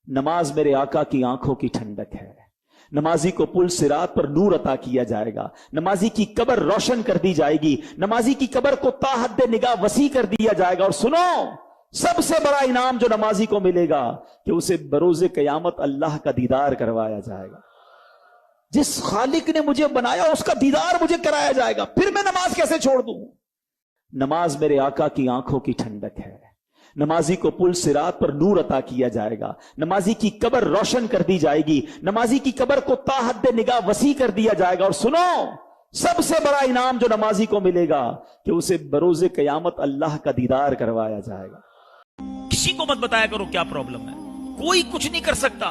नमाज मेरे आका की आंखों की ठंडक है। नमाजी को पुल सिरात पर नूर अता किया जाएगा। नमाजी की कब्र रोशन कर दी जाएगी। नमाजी की कब्र को ताहद्दे निगाह वसी कर दिया जाएगा। और सुनो, सबसे बड़ा इनाम जो नमाजी को मिलेगा कि उसे बरोज़े क़यामत अल्लाह का दीदार करवाया जाएगा। जिस खालिक ने मुझे बनाया उसका दीदार मुझे कराया जाएगा, फिर मैं नमाज कैसे छोड़ दूं? नमाज मेरे आका की आंखों की ठंडक है। नमाजी को पुल सिरात पर नूर अता किया जाएगा। नमाजी की कब्र रोशन कर दी जाएगी। नमाजी की कब्र को ताहद्दे निगाह वसी कर दिया जाएगा। और सुनो, सबसे बड़ा इनाम जो नमाजी को मिलेगा कि उसे बरोज़े क़यामत अल्लाह का दीदार करवाया जाएगा। किसी को मत बताया करो क्या प्रॉब्लम है, कोई कुछ नहीं कर सकता।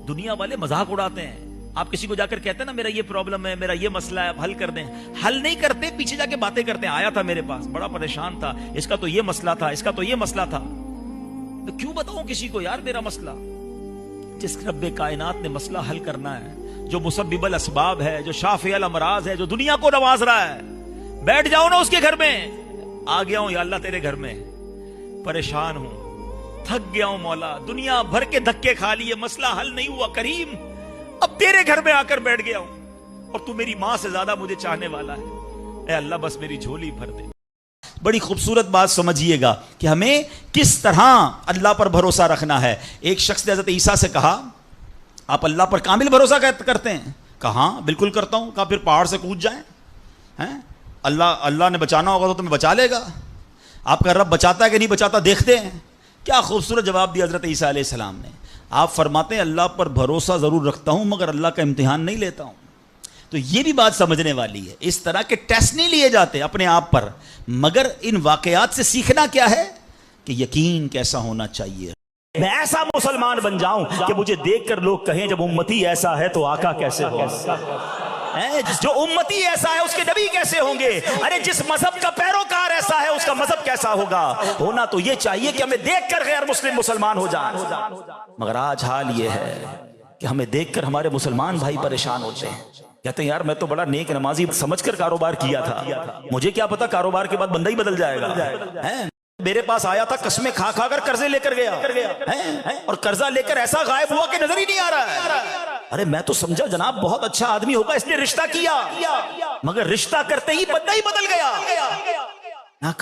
दुनिया वाले मजाक उड़ाते हैं। आप किसी को जाकर कहते हैं ना मेरा ये प्रॉब्लम है, मेरा ये मसला है, आप हल कर दें, हल नहीं करते, पीछे जाके बातें करते हैं। आया था मेरे पास, बड़ा परेशान था, इसका तो ये मसला था, इसका तो ये मसला था। तो क्यों बताऊं किसी को यार मेरा मसला? जिस रब्बे कायनात ने मसला हल करना है, जो मुसब्बिबुल असबाब है, जो शाफिउल अमराज है, जो दुनिया को नवाज रहा है, बैठ जाओ ना उसके घर में। आ गया हूं या अल्लाह तेरे घर में, परेशान हूं, थक गया हूं मौला, दुनिया भर के धक्के खा लिए, मसला हल नहीं हुआ करीम, अब तेरे घर में आकर बैठ गया हूं और तू मेरी मां से ज्यादा मुझे चाहने वाला है। ऐ अल्लाह बस मेरी झोली भर दे। बड़ी खूबसूरत बात समझिएगा कि हमें किस तरह अल्लाह पर भरोसा रखना है। एक शख्स ने हज़रत ईसा से कहा, आप अल्लाह पर कामिल भरोसा करते हैं? कहा बिल्कुल करता हूं। कहा फिर पहाड़ से कूद जाएं हैं? अल्लाह ने बचाना होगा तो तुम्हें बचा लेगा। आपका रब बचाता है कि नहीं बचाता देखते हैं। क्या खूबसूरत जवाब दिया हज़रत ईसा अलैहिस्सलाम ने। आप फरमाते हैं अल्लाह पर भरोसा जरूर रखता हूं मगर अल्लाह का इम्तिहान नहीं लेता हूं। तो ये भी बात समझने वाली है। इस तरह के टेस्ट नहीं लिए जाते अपने आप पर, मगर इन वाकयात से सीखना क्या है कि यकीन कैसा होना चाहिए। मैं ऐसा मुसलमान बन जाऊं कि मुझे देखकर लोग कहें जब उम्मती ऐसा है तो आका कैसे होगा। जो उम्मती ऐसा है उसके नबी कैसे होंगे। अरे जिस मजहब का पैरोकार ऐसा है उसका मजहब कैसा होगा। होना तो ये चाहिए कि हमें देखकर गैर मुस्लिम मुसलमान हो जाए, मगर आज हाल ये है कि हमें देखकर हमारे मुसलमान भाई परेशान होते हैं। कहते हैं यार मैं तो बड़ा नेक नमाजी समझकर कारोबार किया था, मुझे क्या पता कारोबार के बाद बंदा ही बदल जाएगा। है मेरे पास आया था, कसमें खा खा कर कर्जे लेकर गया है? और कर्जा लेकर ऐसा गायब हुआ कि नजर ही नहीं आ रहा है। अरे मैं तो समझा जनाब बहुत अच्छा आदमी होगा, इसने रिश्ता किया, मगर रिश्ता करते ही बंदा ही बदल गया।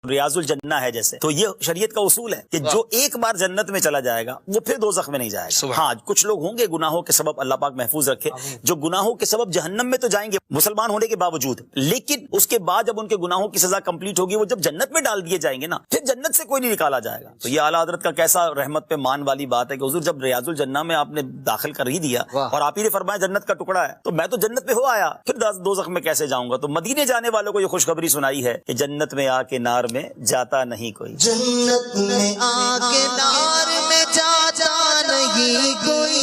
रियाजुल जन्ना है जैसे, तो ये शरीयत का उसूल है कि जो एक बार जन्नत में चला जाएगा वो फिर दोज़ख में नहीं जाएगा। हाँ कुछ लोग होंगे गुनाहों के सबब, अल्लाह पाक महफूज रखे, जो गुनाहों के सबब जहन्नम में तो जाएंगे मुसलमान होने के बावजूद, लेकिन उसके बाद जब उनके गुनाहों की सजा कंप्लीट होगी वो जब जन्नत में डाल दिए जाएंगे ना, फिर जन्नत से कोई नहीं निकाला जाएगा। तो ये आला हज़रत का कैसा रहमत पे मान वाली बात है कि हुजूर जब रियाजुल जन्ना में आपने दाखिल कर ही दिया और आप ही ने फरमाया जन्नत का टुकड़ा है, तो मैं तो जन्नत में हो आया, फिर दोज़ख में कैसे जाऊंगा। तो मदीने जाने वालों को ये खुशखबरी सुनाई है कि जन्नत में आके नार में जाता नहीं कोई। जन्नत में आके नार में जाता नहीं कोई,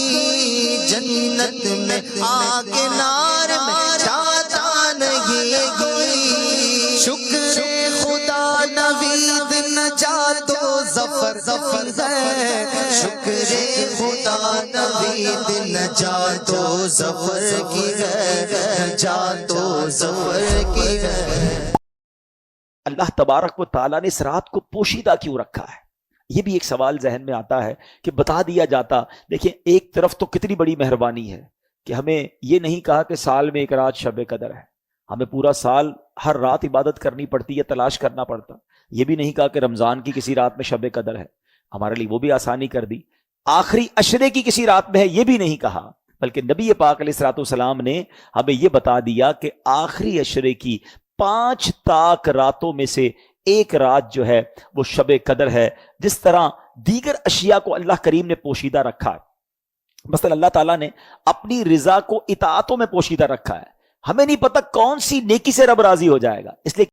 जन्नत में आके नार में जाता नहीं कोई। शुक्र खुदा नवीद नजातो ज़फ़र ज़फ़र है, शुक्र खुदा नवीद नजातो ज़फ़र की है, नजातो ज़फ़र की है। अल्लाह तबारक व तआला ने इस रात को पोशीदा क्यों रखा है? ये भी एक सवाल जहन में आता है कि बता दिया जाता। देखिए एक तरफ तो कितनी बड़ी मेहरबानी है कि हमें ये नहीं कहा कि साल में एक रात शब कदर है, हमें पूरा साल हर रात इबादत करनी पड़ती है, तलाश करना पड़ता। ये भी नहीं कहा कि रमजान की किसी रात में शब कदर है, हमारे लिए वो भी आसानी कर दी। आखिरी अशरे की किसी रात में है, ये भी नहीं कहा, बल्कि नबी पाक अलैहिस्सलाम ने हमें यह बता दिया कि आखिरी अशरे की 5 ताक रातों में से एक रात जो है वो शब कदर है। जिस तरह दीगर अशिया को अल्लाह करीम ने पोशीदा रखा है, मसलन अल्लाह ताला ने अपनी रिजा को इताअतों में पोशीदा रखा है। हमें नहीं पता कौन सी नेकी से रब राजी हो जाएगा, इसलिए